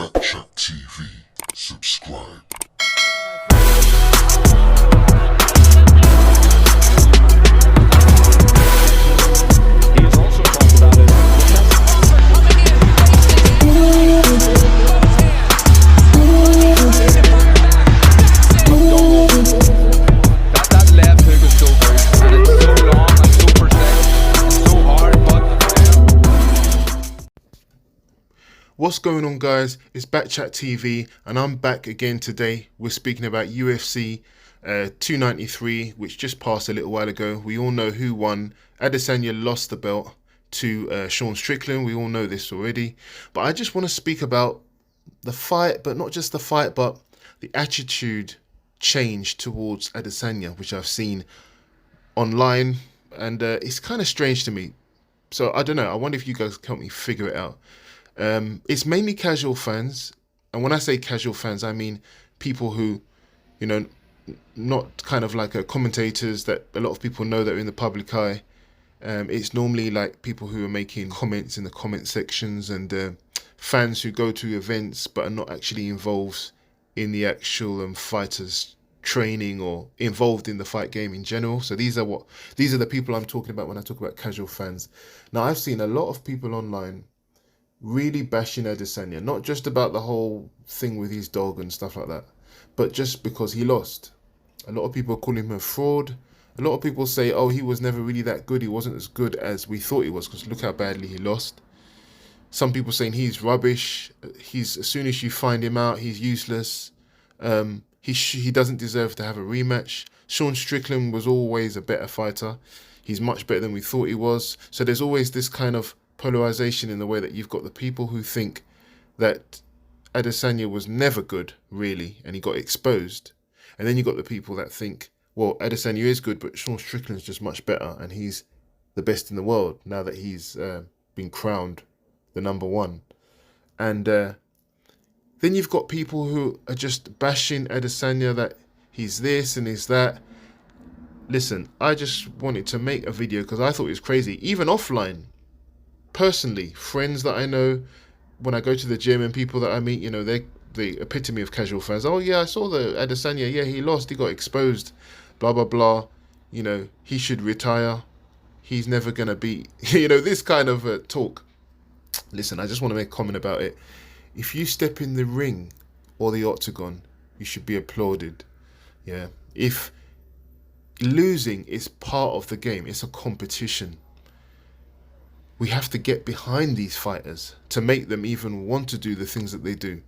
Backchat TV. Subscribe. He has also talked about it. That left hook is so very, and it's so long and so precise and so hard, but What's going on, guys? It's Backchat TV and I'm back again today. We're speaking about UFC 293, which just passed a little while ago. We all know who won. Adesanya lost the belt to Sean Strickland. We all know this already. But I just want to speak about the fight, but not just the fight, but the attitude change towards Adesanya, which I've seen online. And it's kind of strange to me. So I don't know. I wonder if you guys can help me figure it out. It's mainly casual fans, and when I say casual fans, I mean people who, you know, not kind of like commentators that a lot of people know that are in the public eye. It's normally like people who are making comments in the comment sections, and fans who go to events but are not actually involved in the actual fighters training or involved in the fight game in general. So these are the people I'm talking about when I talk about casual fans. Now, I've seen a lot of people online really bashing Adesanya, not just about the whole thing with his dog and stuff like that, but just because he lost. A lot of people call him a fraud. A lot of people say, oh, he was never really that good. He wasn't as good as we thought he was because look how badly he lost. Some people saying he's rubbish. As soon as you find him out, he's useless. He doesn't deserve to have a rematch. Sean Strickland was always a better fighter. He's much better than we thought he was. So there's always this kind of polarization in the way that you've got the people who think that Adesanya was never good, really, and he got exposed. And then you've got the people that think, well, Adesanya is good, but Sean Strickland's just much better, and he's the best in the world now that he's been crowned the number one. And then you've got people who are just bashing Adesanya that he's this and he's that. Listen, I just wanted to make a video because I thought it was crazy, even offline. Personally, friends that I know, when I go to the gym and people that I meet, you know, they're the epitome of casual fans. Oh yeah, I saw the Adesanya. Yeah, he lost. He got exposed. Blah, blah, blah. You know, he should retire. He's never going to be, you know, this kind of talk. Listen, I just want to make a comment about it. If you step in the ring or the octagon, you should be applauded. Yeah. If losing is part of the game, it's a competition. We have to get behind these fighters to make them even want to do the things that they do.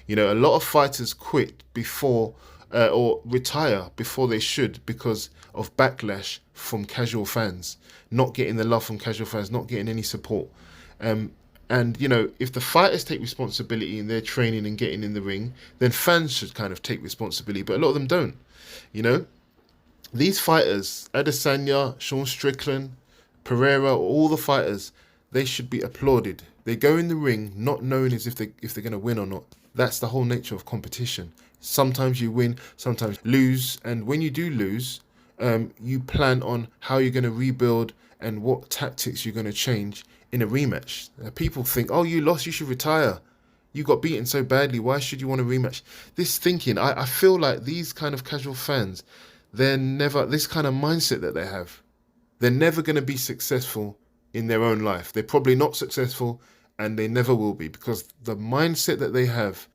You know, a lot of fighters quit before or retire before they should because of backlash from casual fans, not getting the love from casual fans, not getting any support. And, you know, if the fighters take responsibility in their training and getting in the ring, then fans should kind of take responsibility, but a lot of them don't. You know, these fighters, Adesanya, Sean Strickland, Pereira, all the fighters, they should be applauded. They go in the ring not knowing as if they're going to win or not. That's the whole nature of competition. Sometimes you win, sometimes you lose, and when you do lose, you plan on how you're going to rebuild and what tactics you're going to change in a rematch. People think, oh, you lost, you should retire. You got beaten so badly, why should you want a rematch? This thinking, I feel like these kind of casual fans, they're never, this kind of mindset that they have, they're never going to be successful in their own life. They're probably not successful and they never will be because the mindset that they have,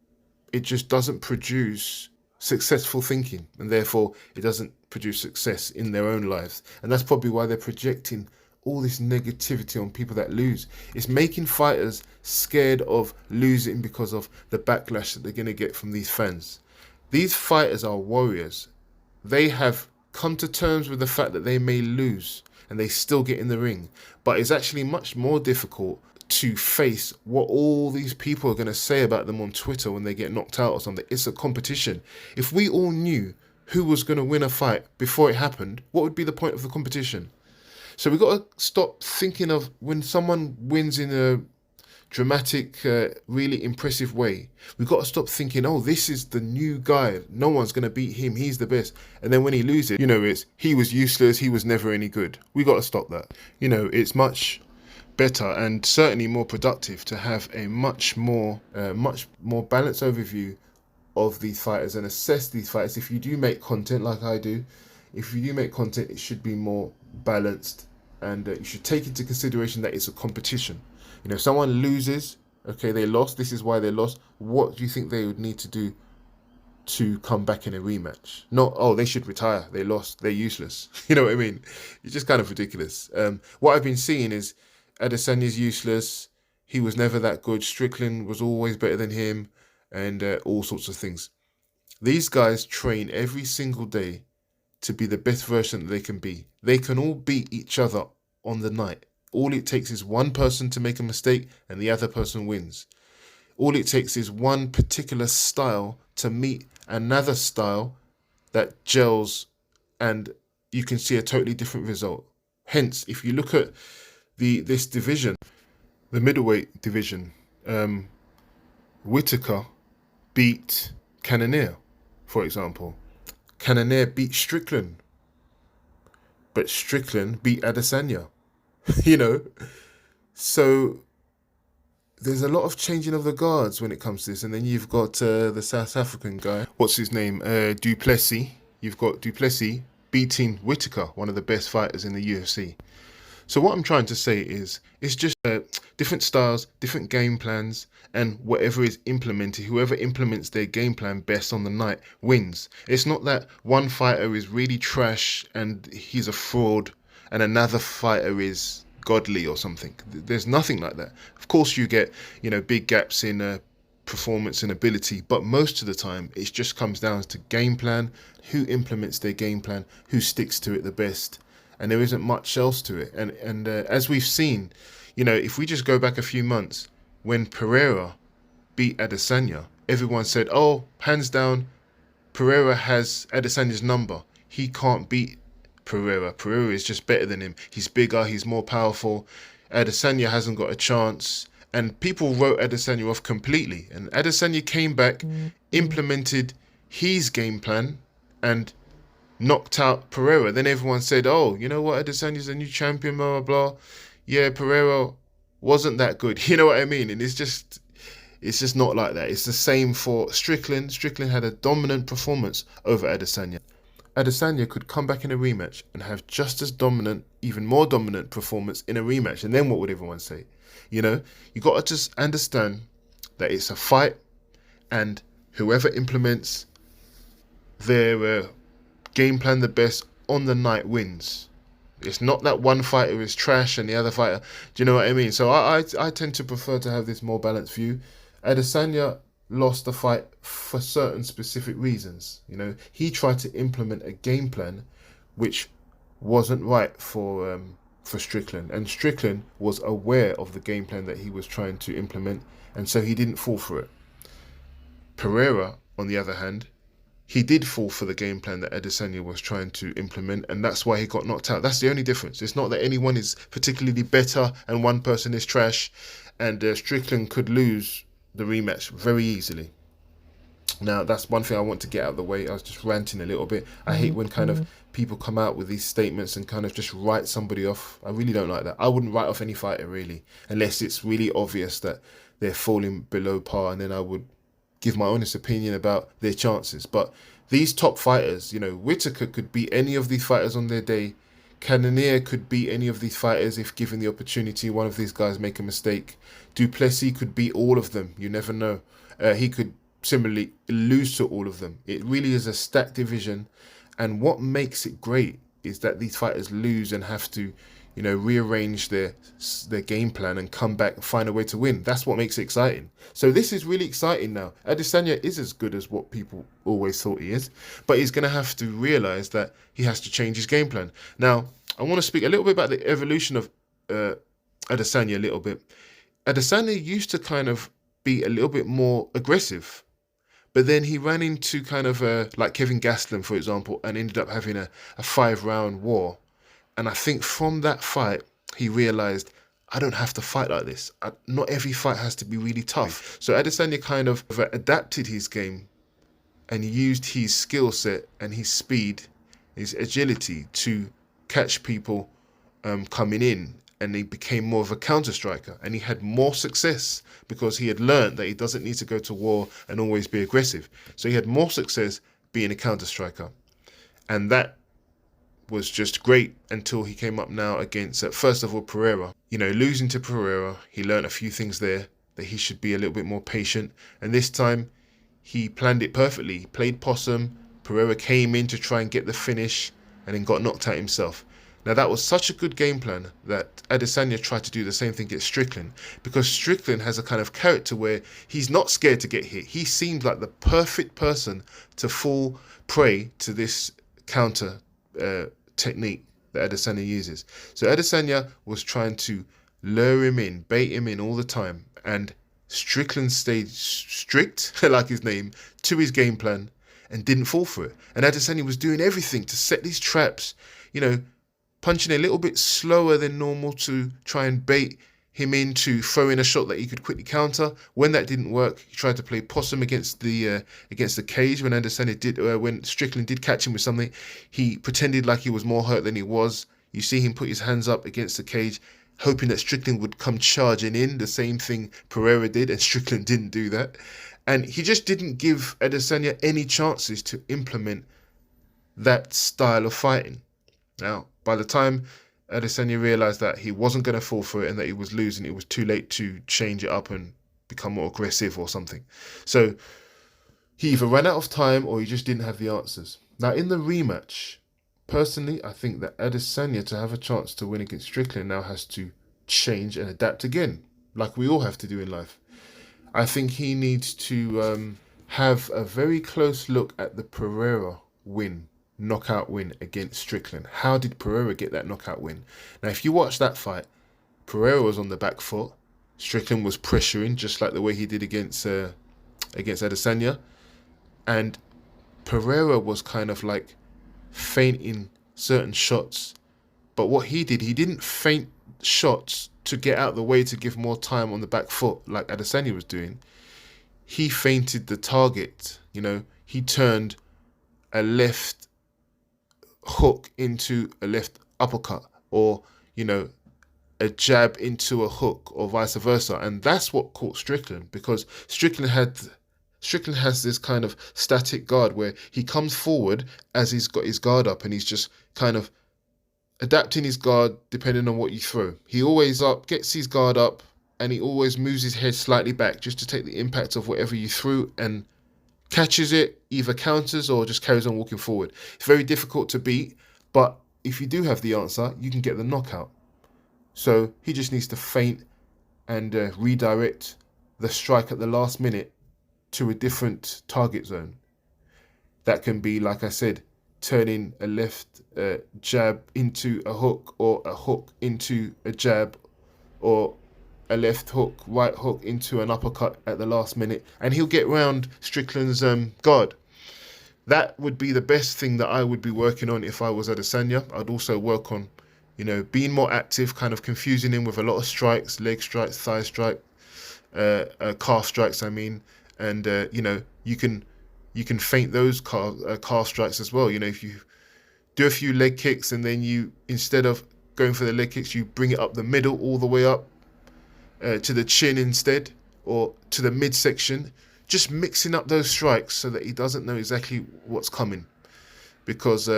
it just doesn't produce successful thinking, and therefore it doesn't produce success in their own lives. And that's probably why they're projecting all this negativity on people that lose. It's making fighters scared of losing because of the backlash that they're going to get from these fans. These fighters are warriors. They have come to terms with the fact that they may lose and they still get in the ring. But it's actually much more difficult to face what all these people are going to say about them on Twitter when they get knocked out or something. It's a competition. If we all knew who was going to win a fight before it happened, what would be the point of the competition? So we've got to stop thinking of when someone wins in a dramatic, really impressive way. We've got to stop thinking, oh, this is the new guy. No one's going to beat him. He's the best. And then when he loses, you know, he was useless. He was never any good. We got to stop that. You know, it's much better and certainly more productive to have a much more balanced overview of these fighters and assess these fighters. If you do make content like I do, if you do make content, it should be more balanced, and you should take into consideration that it's a competition. You know, if someone loses, okay, they lost, this is why they lost. What do you think they would need to do to come back in a rematch? Not, oh, they should retire, they lost, they're useless. You know what I mean? It's just kind of ridiculous. What I've been seeing is Adesanya's useless, he was never that good, Strickland was always better than him, and all sorts of things. These guys train every single day to be the best version that they can be. They can all beat each other on the night. All it takes is one person to make a mistake and the other person wins. All it takes is one particular style to meet another style that gels, and you can see a totally different result. Hence, if you look at this division, the middleweight division, Whitaker beat Cannonier, for example. Cannonier beat Strickland, but Strickland beat Adesanya. You know, so there's a lot of changing of the guards when it comes to this. And then you've got the South African guy, what's his name, Duplessis. You've got Duplessis beating Whitaker, one of the best fighters in the UFC. So what I'm trying to say is, it's just different styles, different game plans, and whatever is implemented, whoever implements their game plan best on the night wins. It's not that one fighter is really trash and he's a fraud and another fighter is godly or something. There's nothing like that. Of course you get, you know, big gaps in performance and ability, but most of the time it just comes down to game plan, who implements their game plan, who sticks to it the best. And there isn't much else to it. And as we've seen, you know, if we just go back a few months, when Pereira beat Adesanya, everyone said, oh, hands down, Pereira has Adesanya's number. He can't beat Pereira. Pereira is just better than him. He's bigger, he's more powerful. Adesanya hasn't got a chance. And people wrote Adesanya off completely. And Adesanya came back, implemented his game plan, and knocked out Pereira. Then everyone said, oh, you know what, Adesanya's a new champion, blah, blah, blah. Yeah, Pereira wasn't that good. You know what I mean? And it's just not like that. It's the same for Strickland. Strickland had a dominant performance over Adesanya. Adesanya could come back in a rematch and have just as dominant, even more dominant performance in a rematch. And then what would everyone say? You know, you got to just understand that it's a fight, and whoever implements their game plan the best on the night wins. It's not that one fighter is trash and the other fighter, do you know what I mean? So I tend to prefer to have this more balanced view. Adesanya lost the fight for certain specific reasons. You know, he tried to implement a game plan which wasn't right for Strickland, and Strickland was aware of the game plan that he was trying to implement, and so he didn't fall for it. Pereira, on the other hand, he did fall for the game plan that Adesanya was trying to implement, and that's why he got knocked out. That's the only difference. It's not that anyone is particularly better and one person is trash, and Strickland could lose the rematch very easily. Now, that's one thing I want to get out of the way. I was just ranting a little bit. I hate when kind of people come out with these statements and kind of just write somebody off. I really don't like that. I wouldn't write off any fighter, really, unless it's really obvious that they're falling below par, and then I would give my honest opinion about their chances. But these top fighters, you know, Whitaker could beat any of these fighters on their day. Cannonier could beat any of these fighters if given the opportunity. One of these guys make a mistake. Duplessis could beat all of them. You never know. He could similarly lose to all of them. It really is a stacked division, and what makes it great is that these fighters lose and have to, you know, rearrange their game plan and come back and find a way to win. That's what makes it exciting. So this is really exciting now. Adesanya is as good as what people always thought he is, but he's going to have to realize that he has to change his game plan. Now, I want to speak a little bit about the evolution of Adesanya a little bit. Adesanya used to kind of be a little bit more aggressive, but then he ran into kind of like Kevin Gastelum, for example, and ended up having a 5-round war. And I think from that fight, he realized, I don't have to fight like this. Not every fight has to be really tough. So Adesanya kind of adapted his game and used his skill set and his speed, his agility to catch people coming in. and he became more of a counter striker, and he had more success because he had learned that he doesn't need to go to war and always be aggressive. So he had more success being a counter striker, and that was just great until he came up now against, first of all, Pereira. You know, losing to Pereira, he learned a few things there, that he should be a little bit more patient, and this time he planned it perfectly. He played possum. Pereira came in to try and get the finish and then got knocked out himself. Now that was such a good game plan that Adesanya tried to do the same thing against Strickland, because Strickland has a kind of character where he's not scared to get hit. He seemed like the perfect person to fall prey to this counter technique that Adesanya uses. So Adesanya was trying to lure him in, bait him in all the time, and Strickland stayed strict, like his name, to his game plan and didn't fall for it. And Adesanya was doing everything to set these traps, you know, punching a little bit slower than normal to try and bait him into throwing a shot that he could quickly counter. When that didn't work, he tried to play possum against the cage. When when Strickland did catch him with something, he pretended like he was more hurt than he was. You see him put his hands up against the cage, hoping that Strickland would come charging in, the same thing Pereira did, and Strickland didn't do that. And he just didn't give Adesanya any chances to implement that style of fighting. Now, by the time Adesanya realised that he wasn't going to fall for it and that he was losing, it was too late to change it up and become more aggressive or something. So he either ran out of time or he just didn't have the answers. Now, in the rematch, personally, I think that Adesanya, to have a chance to win against Strickland, now has to change and adapt again, like we all have to do in life. I think he needs to have a very close look at the Pereira knockout win against Strickland. How did Pereira get that knockout win? Now, if you watch that fight, Pereira was on the back foot. Strickland was pressuring, just like the way he did against Adesanya. And Pereira was kind of like feinting certain shots, but what he did, he didn't feint shots to get out of the way to give more time on the back foot like Adesanya was doing. He feinted the target. You know, he turned a left hook into a left uppercut, or, you know, a jab into a hook, or vice versa, and that's what caught Strickland, because Strickland has this kind of static guard where he comes forward as he's got his guard up and he's just kind of adapting his guard depending on what you throw. He always gets his guard up, and he always moves his head slightly back just to take the impact of whatever you threw and catches it, either counters or just carries on walking forward. It's very difficult to beat, but if you do have the answer, you can get the knockout. So he just needs to feint and redirect the strike at the last minute to a different target zone. That can be, like I said, turning a left jab into a hook, or a hook into a jab, or a left hook, right hook into an uppercut at the last minute, and he'll get round Strickland's guard. That would be the best thing that I would be working on if I was Adesanya. I'd also work on, you know, being more active, kind of confusing him with a lot of strikes, leg strikes, thigh strike, calf strikes, I mean, and you know, you can feint those calf strikes as well. You know, if you do a few leg kicks and then you, instead of going for the leg kicks, you bring it up the middle all the way up to the chin instead, or to the midsection, just mixing up those strikes so that he doesn't know exactly what's coming, because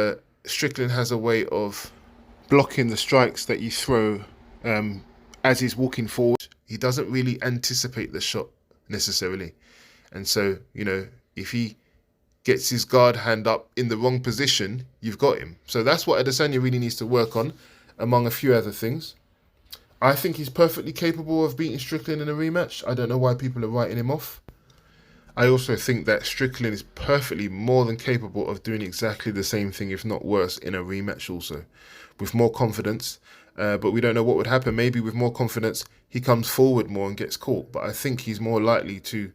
Strickland has a way of blocking the strikes that you throw as he's walking forward. He doesn't really anticipate the shot necessarily, and so, you know, if he gets his guard hand up in the wrong position, you've got him. So that's what Adesanya really needs to work on, among a few other things. I think he's perfectly capable of beating Strickland in a rematch. I don't know why people are writing him off. I also think that Strickland is perfectly more than capable of doing exactly the same thing, if not worse, in a rematch also, with more confidence. But we don't know what would happen. Maybe with more confidence, he comes forward more and gets caught. But I think he's more likely to,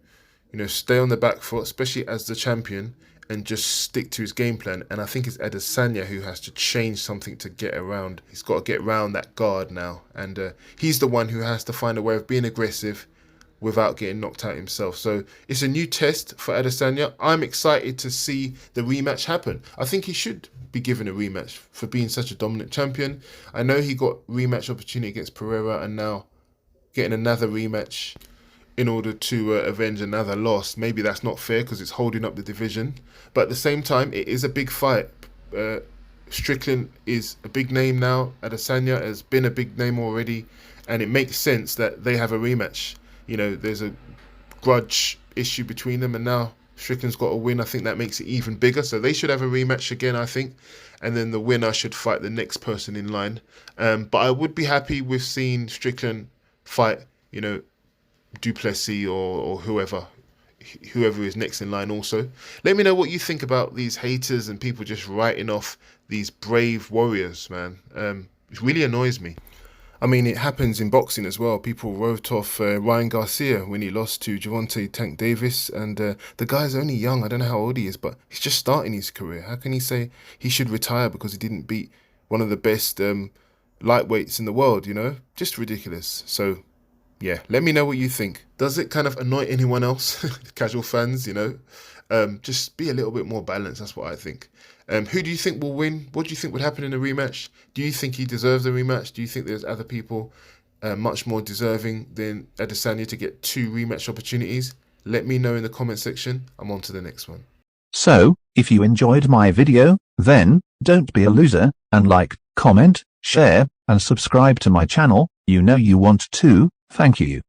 you know, stay on the back foot, especially as the champion, and just stick to his game plan. And I think it's Adesanya who has to change something to get around. He's got to get around that guard now. And he's the one who has to find a way of being aggressive without getting knocked out himself. So it's a new test for Adesanya. I'm excited to see the rematch happen. I think he should be given a rematch for being such a dominant champion. I know he got rematch opportunity against Pereira and now getting another rematch in order to avenge another loss. Maybe that's not fair because it's holding up the division. But at the same time, it is a big fight. Strickland is a big name now. Adesanya has been a big name already. And it makes sense that they have a rematch. You know, there's a grudge issue between them. And now Strickland's got a win. I think that makes it even bigger. So they should have a rematch again, I think. And then the winner should fight the next person in line. But I would be happy with seeing Strickland fight, you know, Duplessis or whoever is next in line also. Let me know what you think about these haters and people just writing off these brave warriors, man. It really annoys me. I mean, it happens in boxing as well. People wrote off Ryan Garcia when he lost to Gervonta Tank Davis. And the guy's only young. I don't know how old he is, but he's just starting his career. How can he say he should retire because he didn't beat one of the best lightweights in the world, you know? Just ridiculous. So, yeah, let me know what you think. Does it kind of annoy anyone else? Casual fans, you know? Just be a little bit more balanced. That's what I think. Who do you think will win? What do you think would happen in a rematch? Do you think he deserves a rematch? Do you think there's other people much more deserving than Adesanya to get 2 rematch opportunities? Let me know in the comment section. I'm on to the next one. So, if you enjoyed my video, then don't be a loser and like, comment, share, and subscribe to my channel. You know you want to. Thank you.